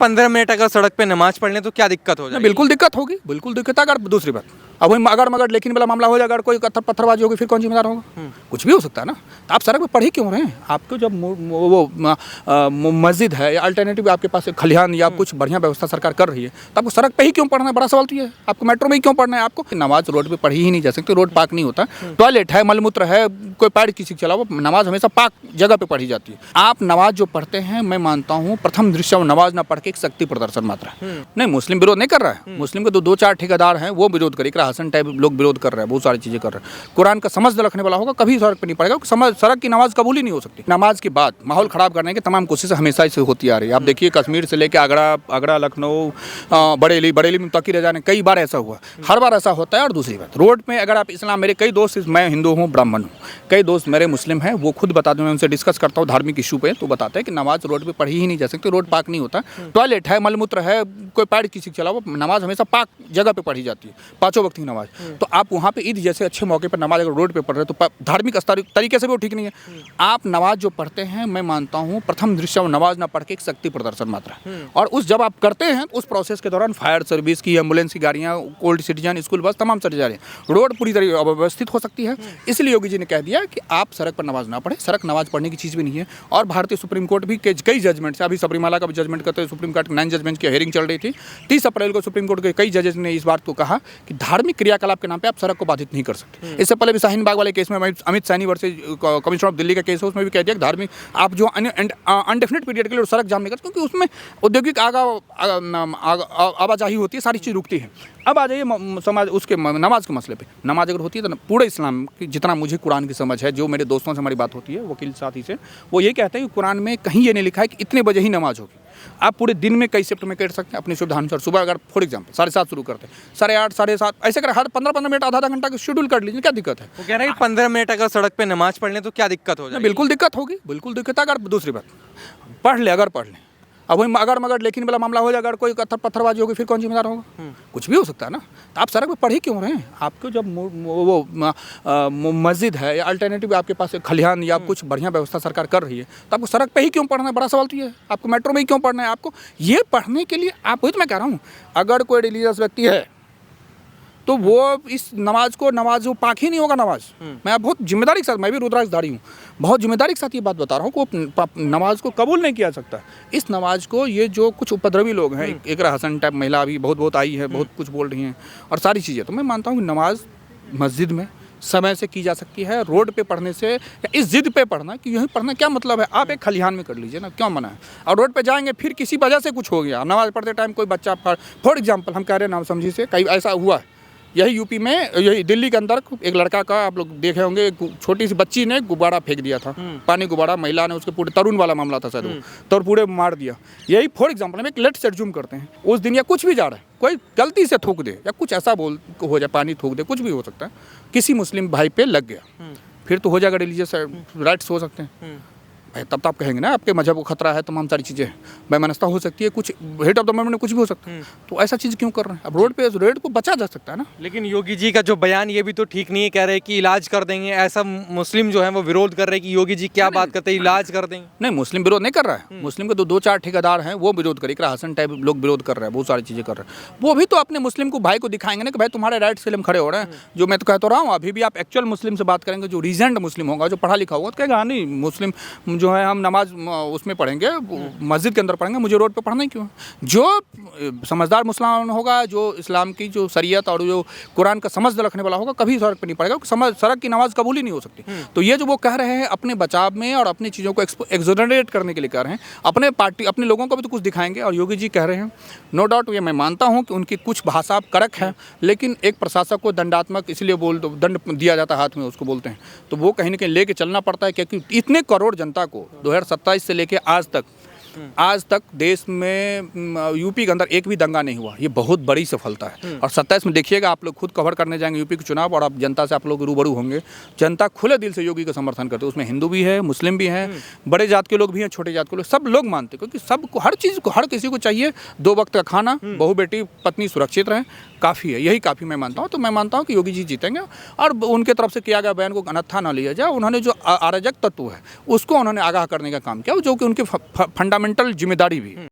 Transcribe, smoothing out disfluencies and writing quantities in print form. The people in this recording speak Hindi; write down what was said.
15 मिनट अगर सड़क पे नमाज पढ़ लें तो क्या दिक्कत हो जाएगी? बिल्कुल दिक्कत होगी, बिल्कुल दिक्कत है। अगर दूसरी बात, अब वही अगर मगर लेकिन वाला मामला हो जाएगा, अगर कोई पत्थरबाजी होगी, फिर कौन जिम्मेदार होगा? कुछ भी हो सकता है ना। तो आप सड़क पे पढ़ ही क्यों रहे हैं? आपको जब वो मस्जिद है या अल्टरनेटिव आपके पास खलिहान या कुछ बढ़िया व्यवस्था सरकार कर रही है, तो आपको सड़क पे ही क्यों पढ़ना है? बड़ा सवाल तो ये है। आपको मेट्रो में ही क्यों पढ़ना है? आपको नमाज रोड पे पढ़ी ही नहीं जा सकती, रोड पाक नहीं होता। टॉयलेट है, मलमूत्र है, कोई पैर किसी चला हुआ, नमाज हमेशा पाक जगह पे पढ़ी जाती है। आप नमाज जो पढ़ते हैं, मैं मानता हूँ प्रथम दृश्य में नमाज ना पढ़ के एक शक्ति प्रदर्शन मात्र है। नहीं, मुस्लिम विरोध नहीं कर रहा है। मुस्लिम के तो 2-4 ठेकेदार हैं, वो विरोध करे, हसन टाइप लोग विरोध कर रहे हैं, बहुत सारी चीजें कर रहे हैं। कुरान का समझ रखने वाला होगा, कभी सड़क पर नहीं पड़ेगा। सड़क की नमाज कबूल ही नहीं हो सकती। नमाज के बाद माहौल खराब करने की तमाम कोशिशें हमेशा से होती आ रही है। आप देखिए, कश्मीर से लेकर आगरा, लखनऊ, बरेली में तकी रह जाने कई बार ऐसा हुआ, हर बार ऐसा होता है। और दूसरी बात, रोड में अगर आप इस्लाम, मेरे कई दोस्त, मैं हिंदू हूँ, ब्राह्मण हूँ, कई दोस्त मेरे मुस्लिम हैं, वो खुद बताते हैं, मैं उनसे डिस्कस करता हूँ धार्मिक इशू पे, तो बताते हैं कि नमाज रोड पे पढ़ी ही नहीं जा सकती, रोड पाक नहीं होता। टॉयलेट है, मलमूत्र है, कोई पैर किसी चला हुआ, नमाज हमेशा पाक जगह पे पढ़ी जाती है, 5 वक्त की नमाज। तो आप वहाँ पे ईद जैसे अच्छे मौके पर नमाज अगर रोड पे पढ़ रहे हैं, तो धार्मिक तरीके से भी वो ठीक नहीं है। आप नमाज जो पढ़ते हैं, मैं मानता हूँ प्रथम दृश्य में नमाज ना पढ़ के एक शक्ति प्रदर्शन मात्र है। और उस जब आप करते हैं, उस प्रोसेस के दौरान फायर सर्विस की, एम्बुलेंस की गाड़ियाँ, ओल्ड सिटीजन, स्कूल बस, तमाम चले जा रहे हैं। रोड पूरी तरह अव्यवस्थित हो सकती है। इसलिए योगी जी ने कह दिया कि आप सड़क पर नमाज ना पढ़े। सड़क नमाज पढ़ने की चीज़ भी नहीं है। और भारतीय सुप्रीम कोर्ट भी कई जजमेंट से, अभी सबरीमाला का भी जजमेंट करते हुए सुप्रीम कोर्ट 9 जजमेंट की हियरिंग चल रही थी। 30 अप्रैल को सुप्रीम कोर्ट के कई जजेस ने इस बात को कहा कि धार्मिक क्रियाकलाप के नाम पे आप सड़क को बाधित नहीं कर सकते। इससे पहले भी शाहीन बाग वाले केस में, Amit Saini versus commissioner of Delhi का केस है, उसमें भी कह दिया कि धार्मिक आप जो अनडेफिनेट पीरियड के लिए सड़क जाम नहीं करते, क्योंकि उसमें औद्योगिक आवाजाही होती है, सारी चीज़ रुकती है। अब आ जाइए समाज उसके नमाज के मसले पे। नमाज अगर होती है तो पूरे इस्लाम की, जितना मुझे कुरान की समझ है, जो मेरे दोस्तों से हमारी बात होती है, वकील साथी से, वो ये कहते हैं कि कुरान में कहीं ये नहीं लिखा है कि इतने बजे ही नमाज होगी। आप पूरे दिन में कई शिफ्ट में कर सकते हैं अपनी सुविधा अनुसार। सुबह अगर फॉर एग्जाम्पल 7:30 शुरू करते हैं, 8:30, 7:30 ऐसे कर हर 15-15 मिनट, आधा घंटा का शेड्यूल कर लीजिए, क्या दिक्कत है? वो कह रहे हैं 15 मिनट अगर सड़क पे नमाज पढ़ लें तो क्या दिक्कत हो जाएगी? बिल्कुल दिक्कत होगी, बिल्कुल दिक्कत है। अगर दूसरी बात, पढ़ ले, अगर पढ़ लें, अब वही अगर मगर लेकिन वाला मामला हो जाएगा, अगर कोई पत्थरबाजी होगी, फिर कौन जिम्मेदार होगा? कुछ भी हो सकता है ना। तो आप सड़क पे पढ़ ही क्यों रहे हैं? आपको जब वो मस्जिद है या अल्टरनेटिव आपके पास खलिहान या कुछ बढ़िया व्यवस्था सरकार कर रही है, तो आपको सड़क पे ही क्यों पढ़ना है? बड़ा सवाल तो ये है। आपको मेट्रो में ही क्यों पढ़ना है? आपको ये पढ़ने के लिए, आप वही तो मैं कह रहा हूँ, अगर कोई रिलीजियस व्यक्ति है तो वो इस नमाज वो पाक ही नहीं होगा। नमाज मैं बहुत जिम्मेदारी के साथ, मैं भी रुद्राक्षधारी हूँ, बहुत जिम्मेदारी के साथ ये बात बता रहा हूँ कि वो नमाज को कबूल नहीं किया सकता। इस नमाज को ये जो कुछ उपद्रवी लोग हैं, एक हसन टाइप महिला अभी बहुत आई है, बहुत कुछ बोल रही हैं और सारी चीज़ें, तो मैं मानता हूँ कि नमाज मस्जिद में समय से की जा सकती है। रोड पे पढ़ने से या इस जिद पे पढ़ना कि यहीं पढ़ना क्या मतलब है? आप एक खलिहान में कर लीजिए ना, क्यों मना है? और रोड पे जाएंगे, फिर किसी वजह से कुछ हो गया, नमाज पढ़ते टाइम कोई बच्चा, फॉर एग्जाम्पल हम कह रहे हैं, नाम समझी से कई ऐसा हुआ है, यही यूपी में, यही दिल्ली के अंदर एक लड़का का, आप लोग देखे होंगे, छोटी सी बच्ची ने गुब्बारा फेंक दिया था, पानी गुब्बारा, महिला ने उसके पूरे, तरुण वाला मामला था शायद वो, तो पूरे मार दिया। यही फॉर एग्जांपल हम एक लेट्स एज्यूम करते हैं, उस दिन या कुछ भी जा रहा है, कोई गलती से थूक दे या कुछ ऐसा बोल हो जाए, पानी थूक दे, कुछ भी हो सकता है, किसी मुस्लिम भाई पे लग गया, फिर तो हो जाएगा, रिलीजियस राइट्स हो सकते हैं तब तो आप कहेंगे ना आपके मजहब को खतरा है, तमाम सारी चीज़ें बेमनस्ता हो सकती है, कुछ हेट ऑफ द मोमेंट में कुछ भी हो सकता है। तो ऐसा चीज़ क्यों कर रहे हैं? अब रोड पे रेड को बचा जा सकता है ना। लेकिन योगी जी का जो बयान ये भी तो ठीक नहीं है, कह रहे हैं कि इलाज कर देंगे, ऐसा मुस्लिम जो है वो विरोध कर रहे हैं कि योगी जी क्या बात करते हैं, इलाज कर देंगे। नहीं, मुस्लिम विरोध नहीं कर रहा है। मुस्लिम के तो 2-4 ठेकेदार हैं, वो विरोध करे, हसन टाइप लोग विरोध कर रहे हैं, बहुत सारी चीज़ें कर रहे हैं। वो भी तो अपने मुस्लिम को भाई को दिखाएंगे ना कि भाई तुम्हारे राइट्स के लिए हम खड़े हो रहे हैं। जो मैं तो कहता रहा हूँ, अभी भी आप एक्चुअल मुस्लिम से बात करेंगे, जो रीजेंट मुस्लिम होगा, जो पढ़ा लिखा होगा, तो कहेगा नहीं, मुस्लिम जो है हम नमाज उसमें पढ़ेंगे, मस्जिद के अंदर पढ़ेंगे, मुझे रोड पे पढ़ना ही क्यों? जो समझदार मुसलमान होगा, जो इस्लाम की जो शरीयत और जो कुरान का समझ रखने वाला होगा, कभी सड़क पे नहीं पड़ेगा, सड़क की नमाज कबूल ही नहीं हो सकती। तो ये जो वो कह रहे हैं अपने बचाव में और अपनी चीज़ों को एक्सोनरेट करने के लिए कह रहे हैं, अपने लोगों को भी तो कुछ दिखाएंगे। और योगी जी कह रहे हैं, नो डाउट, ये मैं मानता हूँ कि उनकी कुछ भाषा कड़क है, लेकिन एक प्रशासक को दंडात्मक इसलिए दंड दिया जाता है, हाथ में उसको बोलते हैं, तो वो कहीं ना कहीं लेके चलना पड़ता है, क्योंकि इतने करोड़ जनता को 2027 से लेके आज तक देश में यूपी के अंदर एक भी दंगा नहीं हुआ। ये बहुत बड़ी सफलता है। और 27 में देखिएगा, आप लोग खुद कवर करने जाएंगे यूपी के चुनाव, और आप जनता से आप लोग रूबरू होंगे। जनता खुले दिल से योगी का समर्थन करते हैं, उसमें हिंदू भी है, मुस्लिम भी हैं, बड़े जात के लोग भी हैं, छोटे जात के लोग, सब लोग मानते हैं, क्योंकि सबको हर चीज़ को, हर किसी को चाहिए 2 वक्त का खाना, बहू बेटी पत्नी सुरक्षित रहें, काफ़ी है, यही काफ़ी मैं मानता हूँ। तो मैं मानता हूँ कि योगी जी जीतेंगे, और उनके तरफ से किया गया बयान को अनथा न लिया जाए। उन्होंने जो अराजक तत्व है उसको उन्होंने आगाह करने का काम किया, जो कि उनकी फंडामेंटल जिम्मेदारी भी है।